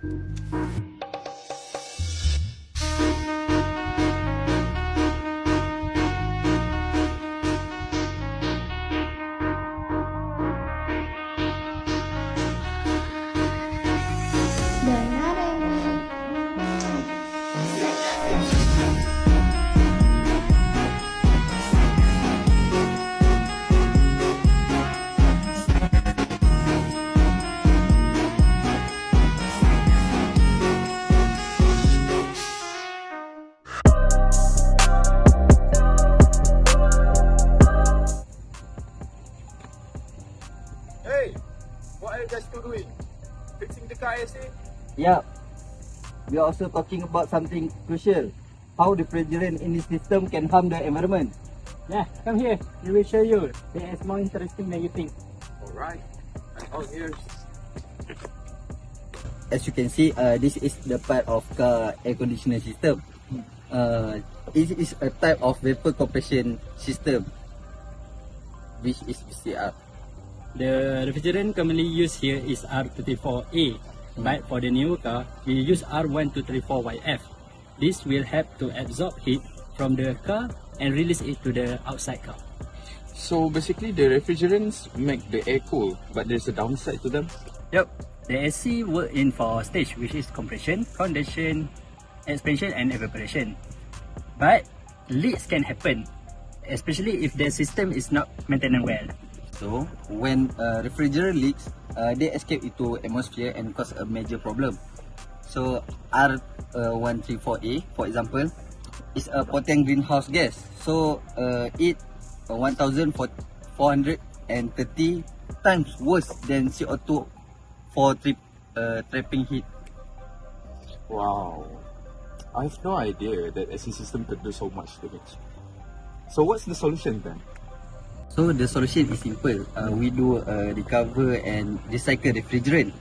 Hey, what are you guys still doing? Fixing the car, I say? Yeah, we are also talking about something crucial. How refrigerant in this system can harm the environment. Yeah, come here. We will show you. It's more interesting than you think. Alright, I'm all ears. As you can see, this is the part of car air conditioner system. It is a type of vapor compression system, which is VCR. The refrigerant commonly used here is R34A, but for the newer car, we use R1234YF. This will help to absorb heat from the car and release it to the outside car. So basically the refrigerants make the air cool, but there's a downside to them? Yep, the AC work in 4 stages, which is compression, condensation, expansion and evaporation. But leaks can happen, especially if the system is not maintained well. So when refrigerant leaks, they escape into atmosphere and cause a major problem. So R134A, for example, is a potent greenhouse gas. So it 1,430 times worse than CO2 for trapping heat. Wow, I have no idea that AC system could do so much damage. So what's the solution then? So the solution is simple. We do recover and recycle refrigerant.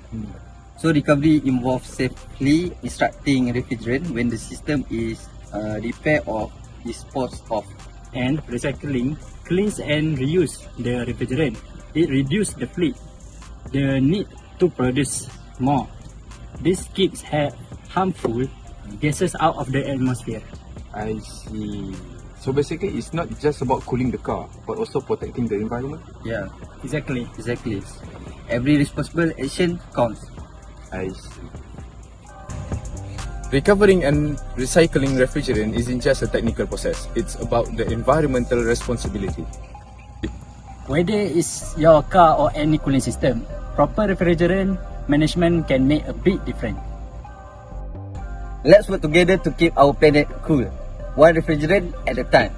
So recovery involves safely extracting refrigerant when the system is repaired or disposed of. And recycling cleans and reuse the refrigerant. It reduces the fleet, the need to produce more. This keeps harmful gases out of the atmosphere. I see. So basically it's not just about cooling the car, but also protecting the environment? Yeah, Exactly. exactly. Every responsible action counts. I see. Recovering and recycling refrigerant isn't just a technical process, it's about the environmental responsibility. Whether it's your car or any cooling system, proper refrigerant management can make a big difference. Let's work together to keep our planet cool, one refrigerant at a time.